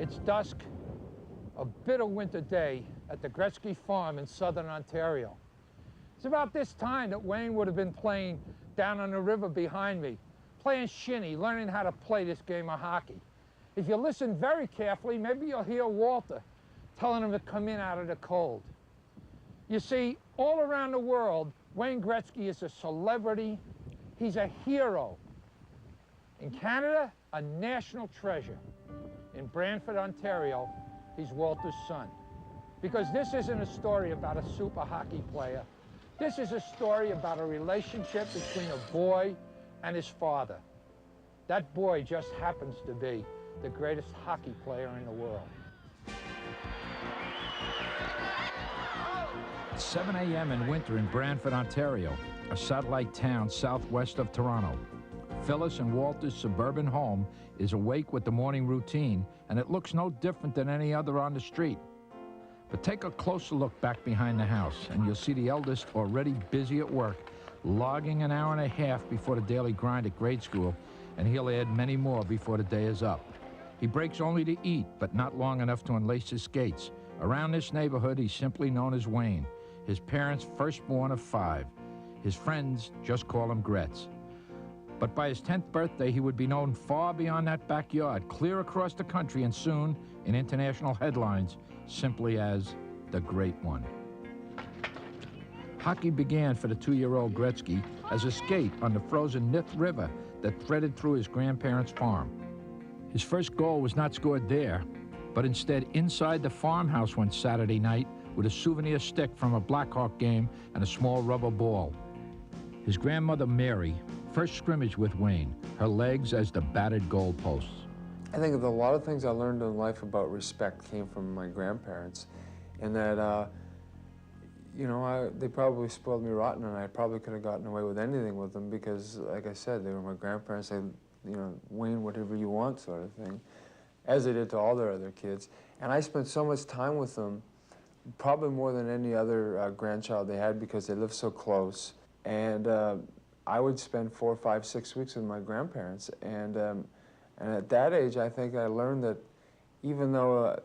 It's dusk, a bitter winter day at the Gretzky farm in southern Ontario. It's about this time that Wayne would have been playing down on the river behind me, playing shinny, learning how to play this game of hockey. If you listen very carefully, maybe you'll hear Walter telling him to come in out of the cold. You see, all around the world, Wayne Gretzky is a celebrity. He's a hero. In Canada, a national treasure. In Brantford, Ontario, he's Walter's son. Because this isn't a story about a super hockey player. This is a story about a relationship between a boy and his father. That boy just happens to be the greatest hockey player in the world. 7 a.m. in winter in Brantford, Ontario, a satellite town southwest of Toronto. Phyllis and Walter's suburban home is awake with the morning routine, and it looks no different than any other on the street. But take a closer look back behind the house, and you'll see the eldest already busy at work, logging an hour and a half before the daily grind at grade school, and he'll add many more before the day is up. He breaks only to eat, but not long enough to unlace his skates. Around this neighborhood, he's simply known as Wayne, his parents' firstborn of 5. His friends just call him Gretz. But by his 10th birthday, he would be known far beyond that backyard, clear across the country, and soon, in international headlines, simply as the Great One. Hockey began for the 2-year-old Gretzky as a skate on the frozen Nith River that threaded through his grandparents' farm. His first goal was not scored there, but instead inside the farmhouse one Saturday night with a souvenir stick from a Blackhawk game and a small rubber ball. His grandmother, Mary, first scrimmaged with Wayne, her legs as the battered goalposts. I think that a lot of things I learned in life about respect came from my grandparents, and that, you know, they probably spoiled me rotten, and I probably could have gotten away with anything with them because, like I said, they were my grandparents. They, you know, Wayne, whatever you want sort of thing, as they did to all their other kids. And I spent so much time with them, probably more than any other grandchild they had because they lived so close. And I would spend 4, 5, 6 weeks with my grandparents. And at that age, I think I learned that even though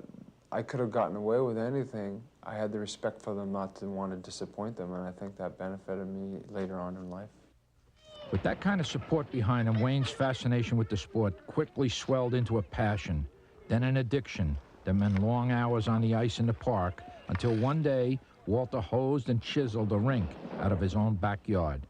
I could have gotten away with anything, I had the respect for them not to want to disappoint them, and I think that benefited me later on in life. With that kind of support behind him, Wayne's fascination with the sport quickly swelled into a passion, then an addiction that meant long hours on the ice in the park, until one day, Walter hosed and chiseled a rink out of his own backyard.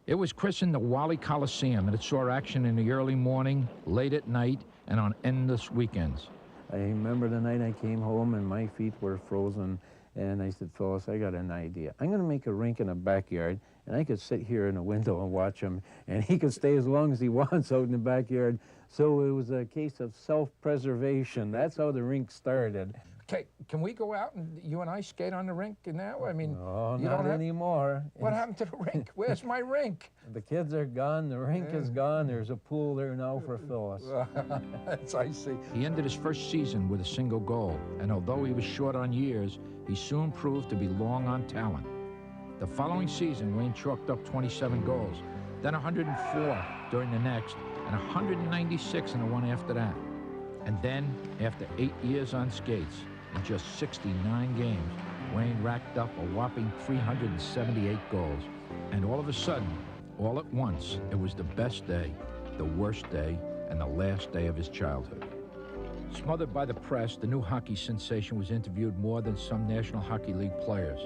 It was christened the Wally Coliseum, and it saw action in the early morning, late at night, and on endless weekends. I remember the night I came home and my feet were frozen, and I said, Phyllis, I got an idea. I'm going to make a rink in the backyard, and I could sit here in the window and watch him, and he could stay as long as he wants out in the backyard. So it was a case of self-preservation. That's how the rink started. Okay, can we go out and you and I skate on the rink now? I mean, no, not anymore. What happened to the rink? Where's my rink? The kids are gone. The rink is gone. There's a pool there now for Phyllis. That's I see. He ended his first season with a single goal, and although he was short on years, he soon proved to be long on talent. The following season, Wayne chalked up 27 goals, then 104 during the next, and 196 in the one after that. And then, after 8 years on skates, in just 69 games, Wayne racked up a whopping 378 goals. And all of a sudden, all at once, it was the best day, the worst day, and the last day of his childhood. Smothered by the press, the new hockey sensation was interviewed more than some National Hockey League players.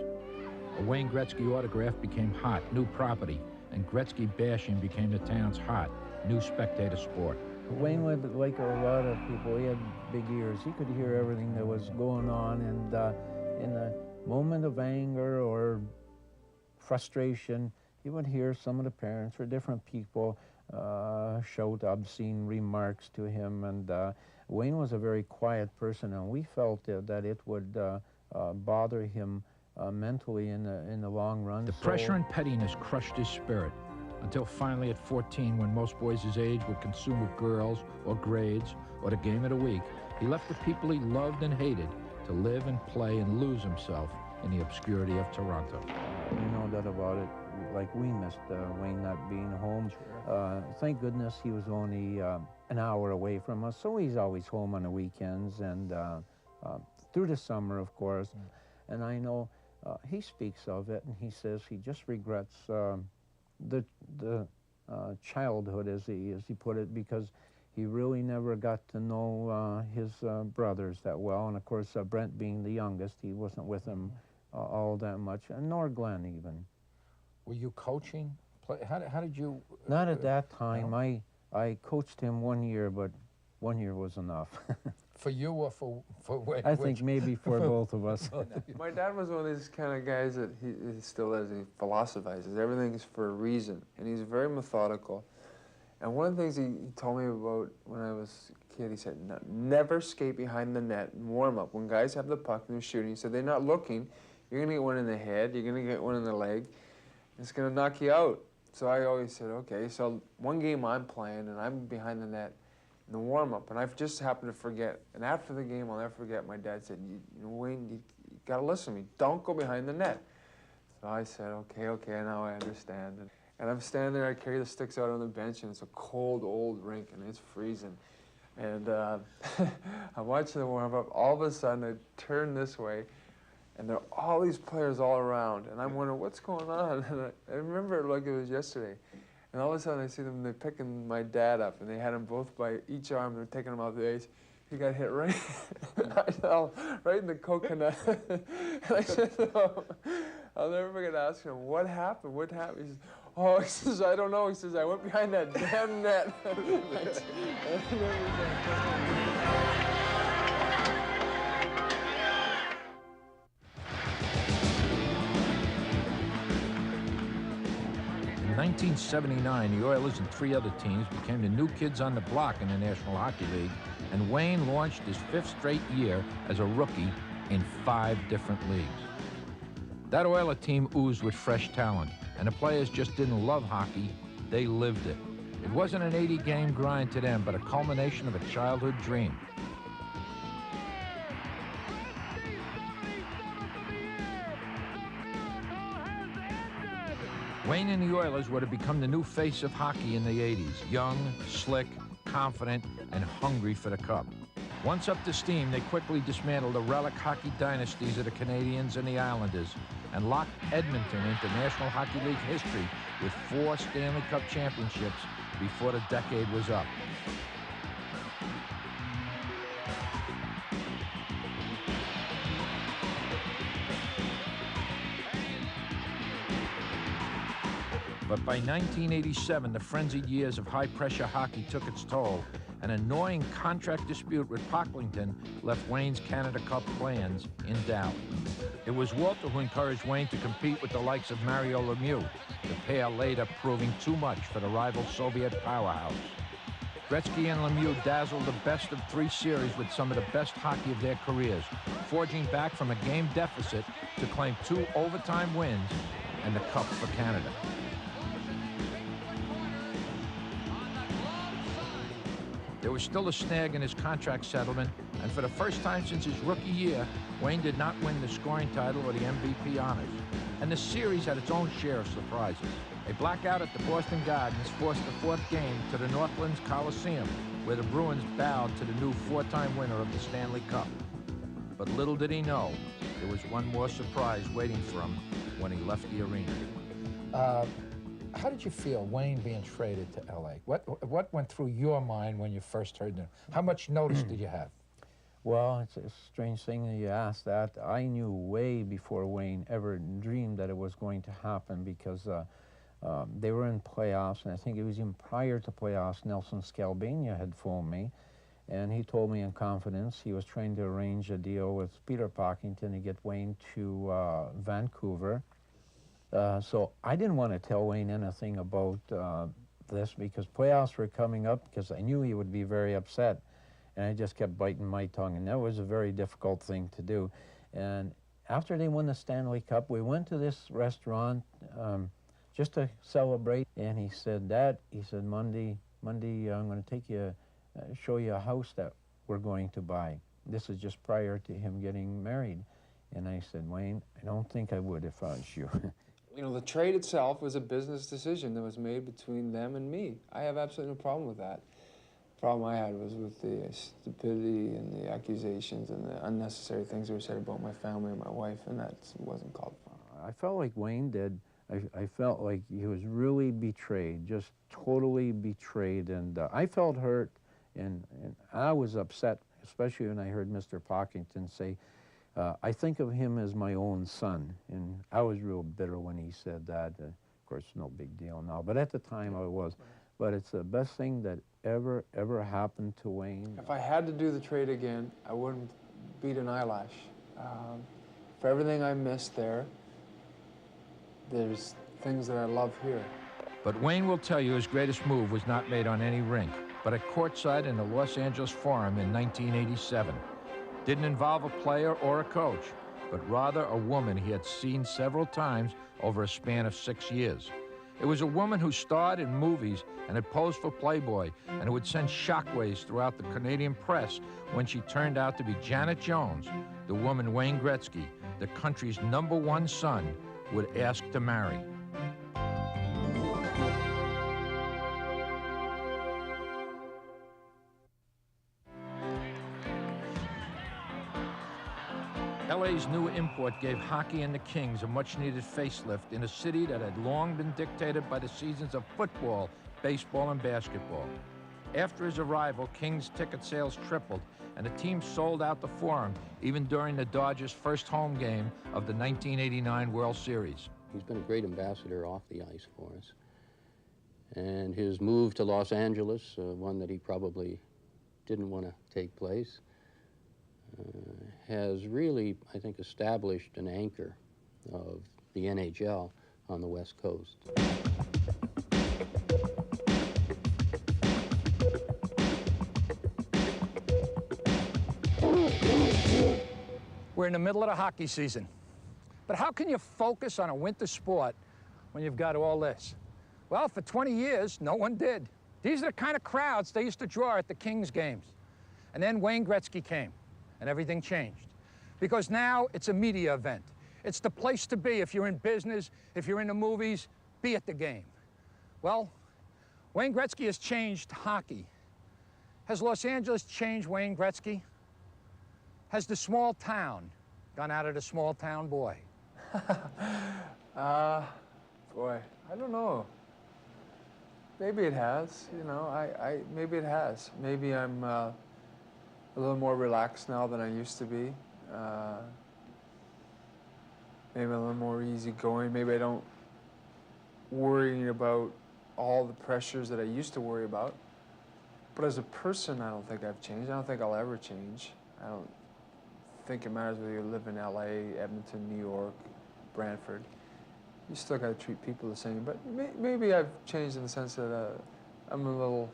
A Wayne Gretzky autograph became hot, new property, and Gretzky bashing became the town's hot, new spectator sport. Wayne was like a lot of people. He had big ears. He could hear everything that was going on, and in a moment of anger or frustration, he would hear some of the parents or different people shout obscene remarks to him, and Wayne was a very quiet person, and we felt that it would bother him mentally in the long run. The pressure and pettiness crushed his spirit, until finally at 14, when most boys his age were consumed with girls or grades or the game of the week, he left the people he loved and hated to live and play and lose himself in the obscurity of Toronto. You know that about it. Like, we missed Wayne not being home. Thank goodness he was only an hour away from us, so he's always home on the weekends and through the summer, of course. And I know he speaks of it, and he says he just regrets the childhood, as he put it, because he really never got to know his brothers that well. And of course, Brent being the youngest, he wasn't with him all that much, and nor Glenn even. Were you coaching? How did you? Not at that time. No? I coached him 1 year, but 1 year was enough. For you or for Wayne? I think maybe for both of us. My dad was one of these kind of guys that he still is. He philosophizes. Everything is for a reason, and he's very methodical. And one of the things he told me about when I was a kid, he said, never skate behind the net and warm up. When guys have the puck and they're shooting, he said, they're not looking. You're going to get one in the head. You're going to get one in the leg. It's going to knock you out. So I always said, okay. So one game I'm playing, and I'm behind the net in the warm-up, and I've just happened to forget. And after the game, I'll never forget, my dad said, you know, Wayne, you got to listen to me. Don't go behind the net. So I said, okay, now I understand. And I'm standing there, I carry the sticks out on the bench, and it's a cold, old rink, and it's freezing. And I'm watching the warm-up. All of a sudden, I turn this way, and there are all these players all around, and I'm wondering, what's going on? And I remember it like it was yesterday. And all of a sudden, I see them, they're picking my dad up, and they had him both by each arm. They're taking him out the ice. He got hit right, right in the coconut. And I said, oh, I'll never forget asking him, what happened? What happened? He says, oh, he says, I don't know. He says, I went behind that damn net. In 1979, the Oilers and 3 other teams became the new kids on the block in the National Hockey League, and Wayne launched his 5th straight year as a rookie in 5 different leagues. That Oiler team oozed with fresh talent, and the players just didn't love hockey, they lived it. It wasn't an 80-game grind to them, but a culmination of a childhood dream. Wayne and the Oilers were to become the new face of hockey in the 80s, young, slick, confident, and hungry for the cup. Once up to steam, they quickly dismantled the relic hockey dynasties of the Canadiens and the Islanders and locked Edmonton into National Hockey League history with 4 Stanley Cup championships before the decade was up. But by 1987, the frenzied years of high-pressure hockey took its toll. An annoying contract dispute with Pocklington left Wayne's Canada Cup plans in doubt. It was Walter who encouraged Wayne to compete with the likes of Mario Lemieux, the pair later proving too much for the rival Soviet powerhouse. Gretzky and Lemieux dazzled the best of 3 series with some of the best hockey of their careers, forging back from a game deficit to claim 2 overtime wins and the Cup for Canada. There was still a snag in his contract settlement, and for the first time since his rookie year, Wayne did not win the scoring title or the MVP honors. And the series had its own share of surprises. A blackout at the Boston Gardens forced the 4th game to the Northlands Coliseum, where the Bruins bowed to the new 4-time winner of the Stanley Cup. But little did he know, there was one more surprise waiting for him when he left the arena. How did you feel, Wayne being traded to L.A.? What went through your mind when you first heard that? How much notice did you have? Well, it's a strange thing that you asked that. I knew way before Wayne ever dreamed that it was going to happen, because they were in playoffs, and I think it was even prior to playoffs, Nelson Scalabania had phoned me, and he told me in confidence he was trying to arrange a deal with Peter Pocklington to get Wayne to Vancouver. So I didn't want to tell Wayne anything about this, because playoffs were coming up, because I knew he would be very upset. And I just kept biting my tongue, and that was a very difficult thing to do. And after they won the Stanley Cup, we went to this restaurant just to celebrate. And he said, Dad, he said, Monday, I'm going to take you, show you a house that we're going to buy. This is just prior to him getting married. And I said, Wayne, I don't think I would if I was you. You know, the trade itself was a business decision that was made between them and me. I have absolutely no problem with that. The problem I had was with the stupidity and the accusations and the unnecessary things that were said about my family and my wife, and that wasn't called for. I felt like Wayne did. I felt like he was really betrayed, just totally betrayed, and I felt hurt, and I was upset, especially when I heard Mr. Pockington say, I think of him as my own son, and I was real bitter when he said that. Of course, no big deal now, but at the time I was. But it's the best thing that ever happened to Wayne. If I had to do the trade again, I wouldn't beat an eyelash. For everything I missed there, there's things that I love here. But Wayne will tell you his greatest move was not made on any rink, but at courtside in the Los Angeles Forum in 1987. Didn't involve a player or a coach, but rather a woman he had seen several times over a span of 6 years. It was a woman who starred in movies and had posed for Playboy, and who would send shockwaves throughout the Canadian press when she turned out to be Janet Jones, the woman Wayne Gretzky, the country's #1 son, would ask to marry. LA's new import gave hockey and the Kings a much-needed facelift in a city that had long been dictated by the seasons of football, baseball, and basketball. After his arrival, Kings ticket sales tripled, and the team sold out the Forum, even during the Dodgers' first home game of the 1989 World Series. He's been a great ambassador off the ice for us. And his move to Los Angeles, one that he probably didn't want to take place, has really, I think, established an anchor of the NHL on the West Coast. We're in the middle of the hockey season. But how can you focus on a winter sport when you've got all this? Well, for 20 years, no one did. These are the kind of crowds they used to draw at the Kings games. And then Wayne Gretzky came, and everything changed. Because now it's a media event. It's the place to be if you're in business, if you're in the movies, be at the game. Well, Wayne Gretzky has changed hockey. Has Los Angeles changed Wayne Gretzky? Has the small town gone out of the small town boy? Boy, I don't know. Maybe it has, you know, maybe it has. Maybe I'm a little more relaxed now than I used to be. Maybe a little more easygoing. Maybe I don't worry about all the pressures that I used to worry about. But as a person, I don't think I've changed. I don't think I'll ever change. I don't think it matters whether you live in LA, Edmonton, New York, Brantford. You still got to treat people the same. But maybe I've changed in the sense that I'm a little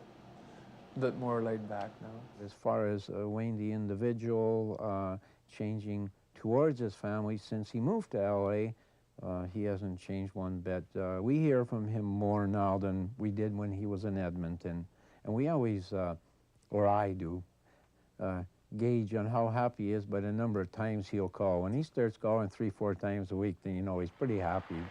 bit more laid back now. As far as Wayne the individual changing towards his family since he moved to LA, he hasn't changed one bit. We hear from him more now than we did when he was in Edmonton. And we always, or I do, gauge on how happy he is by the number of times he'll call. When he starts calling 3-4 times a week, then you know he's pretty happy.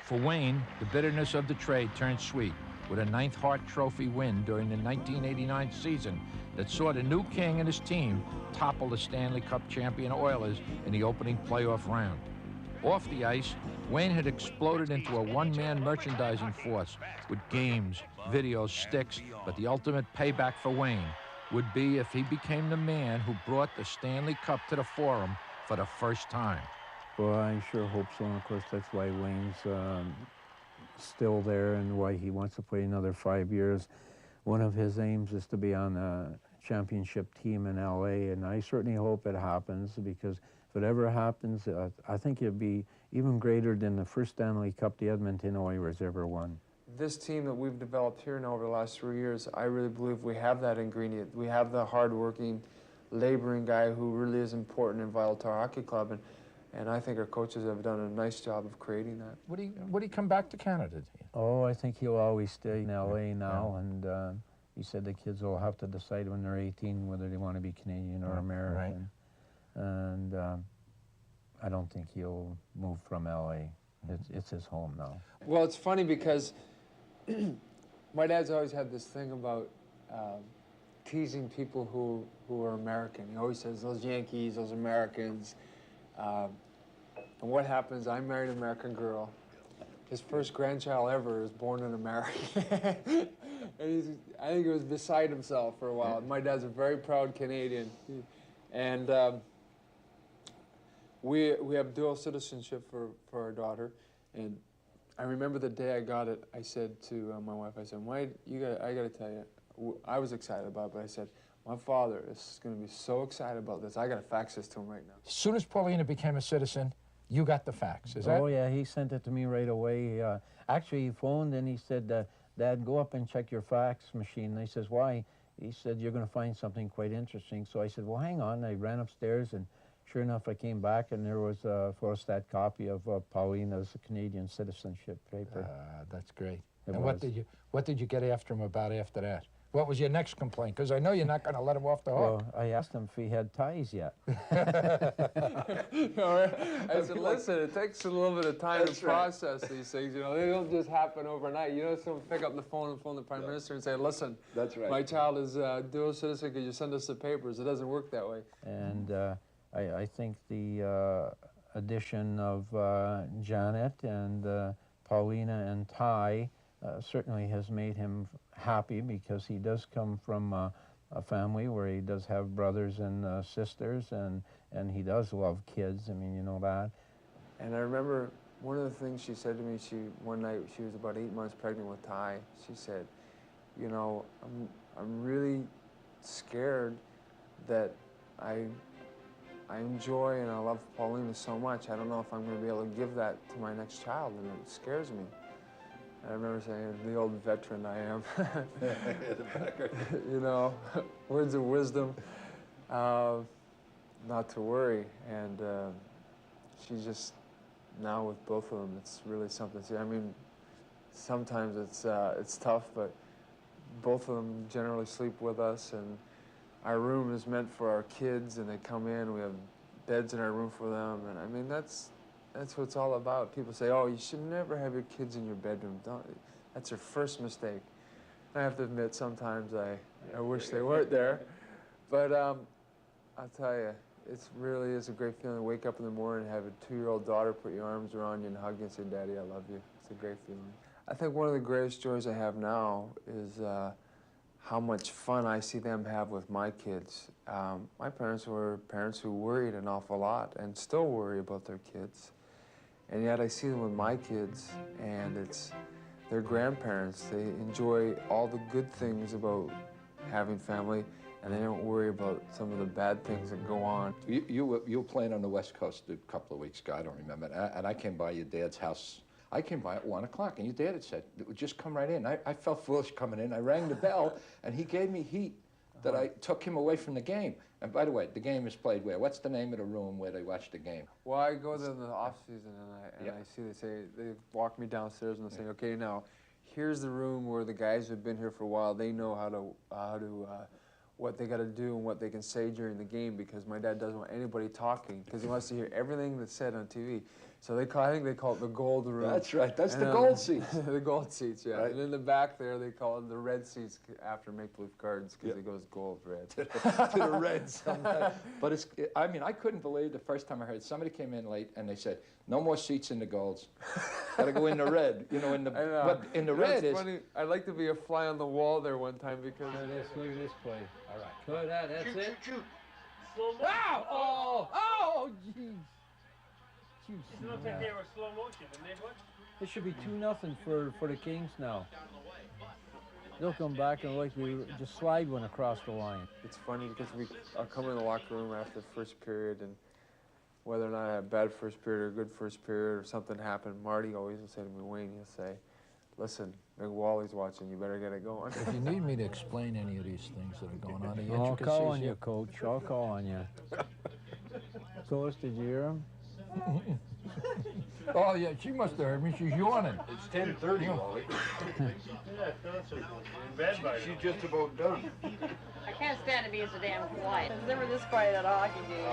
For Wayne, the bitterness of the trade turned sweet with a 9th Hart Trophy win during the 1989 season that saw the new king and his team topple the Stanley Cup champion Oilers in the opening playoff round. Off the ice, Wayne had exploded into a one-man merchandising force with games, videos, sticks, but the ultimate payback for Wayne would be if he became the man who brought the Stanley Cup to the Forum for the first time. Well, I sure hope so, and of course that's why Wayne's still there and why he wants to play another 5 years. One of his aims is to be on a championship team in LA, and I certainly hope it happens, because if it ever happens, I think it'd be even greater than the first Stanley Cup the Edmonton Oilers ever won. This team that we've developed here now over the last 3 years, I really believe we have that ingredient. We have the hard-working, laboring guy who really is important and vital to our hockey club, and I think our coaches have done a nice job of creating that. Would he come back to Canada? Oh, I think he'll always stay in LA now, and he said the kids will have to decide when they're 18 whether they want to be Canadian or American. Right. And I don't think he'll move from LA. It's his home now. Well, it's funny because my dad's always had this thing about teasing people who are American. He always says, those Yankees, those Americans. And what happens, I married an American girl. His first grandchild ever is born in America. And I think he was beside himself for a while. My dad's a very proud Canadian. And we have dual citizenship for our daughter. And I remember the day I got it, I said to my wife, I said, I got to tell you, I was excited about it, but I said, my father is going to be so excited about this. I got to fax this to him right now. As soon as Paulina became a citizen, you got the fax, is that? Oh, yeah, he sent it to me right away. Actually, he phoned and he said, Dad, go up and check your fax machine. And I says, why? He said, you're going to find something quite interesting. So I said, well, hang on. I ran upstairs, and sure enough, I came back, and there was a photostat copy of Paulina's Canadian citizenship paper. That's great. It And was. what did you get after him about after that? What was your next complaint? Because I know you're not going to let him off the hook. Well, I asked him if he had ties yet. I said, listen, it takes a little bit of time to process these things. You know, they don't just happen overnight. You know, someone pick up the phone and phone the Prime Minister and say, listen, That's right. my child is dual citizen, could you send us the papers? It doesn't work that way. And I think the addition of Janet and Paulina and Ty certainly has made him happy, because he does come from a family where he does have brothers and sisters, and he does love kids. I mean, you know that. And I remember one of the things she said to me, one night, she was about 8 months pregnant with Ty. She said, you know, I'm really scared that I enjoy and I love Paulina so much. I don't know if I'm going to be able to give that to my next child, and it scares me. I remember saying, the old veteran I am. You know, words of wisdom, not to worry. And she's just, now with both of them, it's really something. See, I mean, sometimes it's tough, but both of them generally sleep with us, and our room is meant for our kids, and they come in, we have beds in our room for them, and I mean, that's what it's all about. People say, oh, you should never have your kids in your bedroom. That's your first mistake. I have to admit, sometimes I wish they weren't there. But I'll tell you, it really is a great feeling to wake up in the morning and have a 2-year-old daughter put your arms around you and hug you and say, Daddy, I love you. It's a great feeling. I think one of the greatest joys I have now is how much fun I see them have with my kids. My parents were parents who worried an awful lot and still worry about their kids. And yet I see them with my kids, and they're grandparents. They enjoy all the good things about having family, and they don't worry about some of the bad things that go on. You were playing on the West Coast a couple of weeks ago, I don't remember, and I came by your dad's house. I came by at 1 o'clock, and your dad had said, just come right in. I felt foolish coming in. I rang the bell, and he gave me heat that I took him away from the game. And by the way, the game is played where? What's the name of the room where they watch the game? Well, I go there in the off season, and I see they walk me downstairs and they say, okay, now here's the room where the guys who've been here for a while, they know how to what they got to do and what they can say during the game, because my dad doesn't want anybody talking, because he wants to hear everything that's said on TV. So I think they call it the gold room. That's right. That's the gold seats. The gold seats, yeah. Right. And in the back there, they call it the red seats after Maple Leaf Gardens, because it goes gold, red. To the Reds. But I mean, I couldn't believe the first time I heard somebody came in late and they said, no more seats in the golds. Got to go in the red. You know, but in the red is. Funny. I'd like to be a fly on the wall there one time, because. Look at this play. All right. Good, that's it. Shoot. Wow! Oh, jeez. It looked like they were slow motion, didn't they, Butch? It should be 2-0 for the Kings now. They'll come back and likely just slide one across the line. It's funny because I'll come in the locker room after the first period, and whether or not I had a bad first period or a good first period or something happened, Marty always will say to me, Wayne, he'll say, listen, Big Wally's watching, you better get it going. If you need me to explain any of these things that are going on, the I'll intricacies call on here- you, Coach. I'll call on you. Coach, did you hear him? Oh, yeah, she must have heard me. She's yawning. It's 10:30, Wally. Yeah, Phyllis was in bed by She's now. just about done. I can't stand to be so damn quiet. It's never this quiet at a hockey game.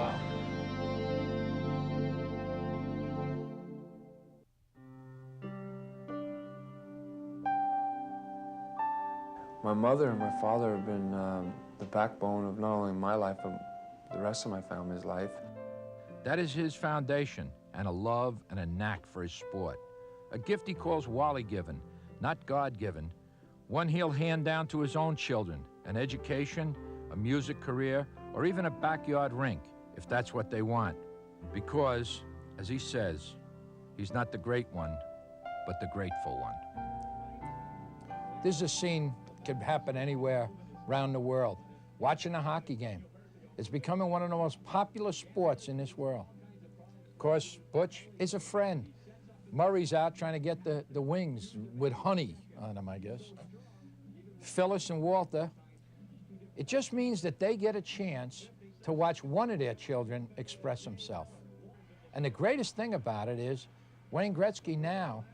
My mother and my father have been the backbone of not only my life, but the rest of my family's life. That is his foundation, and a love and a knack for his sport. A gift he calls Wally-given, not God-given, one he'll hand down to his own children, an education, a music career, or even a backyard rink, if that's what they want. Because, as he says, he's not the great one, but the grateful one. This is a scene that could happen anywhere around the world. Watching a hockey game. It's becoming one of the most popular sports in this world. Of course, Butch is a friend. Murray's out trying to get the wings with honey on them, I guess. Phyllis and Walter, it just means that they get a chance to watch one of their children express himself. And the greatest thing about it is Wayne Gretzky now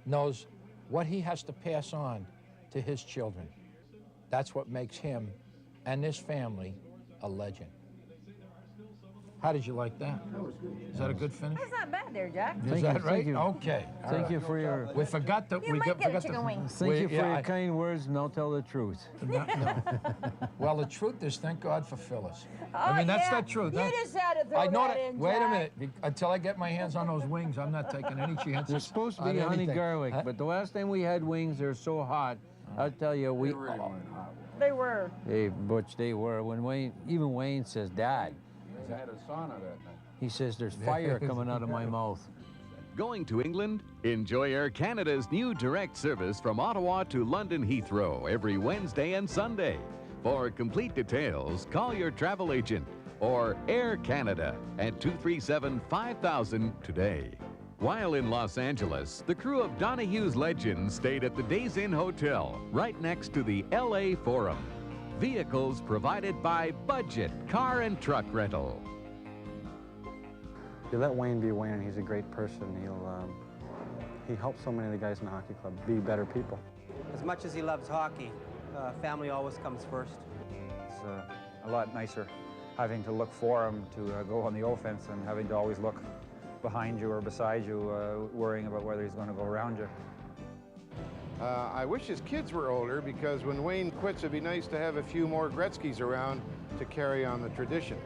knows what he has to pass on to his children. That's what makes him and this family a legend. How did you like that? That was good. Is that a good finish? That's not bad there, Jack. Is that right? Thank you. Okay. Thank you for your... We forgot to... You might get a chicken wing. Thank you for your kind words, and I'll tell the truth. No. Well, the truth is, thank God for Phyllis. Oh, I mean, that's yeah. the truth. You just had to throw I know that in, Wait a Jack. minute. Until I get my hands on those wings, I'm not taking any chances. They're supposed to be on honey anything. garlic, but the last time we had wings, they're so hot. I'll tell you, we... They were. Hey, Butch, they were. When Wayne, even Wayne says, Dad. I had a sauna that night. He says, there's fire coming out of my mouth. Going to England? Enjoy Air Canada's new direct service from Ottawa to London Heathrow every Wednesday and Sunday. For complete details, call your travel agent or Air Canada at 237-5000 today. While in Los Angeles, the crew of Donohue's Legends stayed at the Days Inn Hotel, right next to the LA Forum. Vehicles provided by Budget Car and Truck Rental. You let Wayne be Wayne, and he's a great person. He helps so many of the guys in the hockey club be better people. As much as he loves hockey, family always comes first. It's a lot nicer having to look for him to go on the offense and having to always look behind you or beside you, worrying about whether he's going to go around you. I wish his kids were older, because when Wayne quits, it'd be nice to have a few more Gretzkys around to carry on the tradition.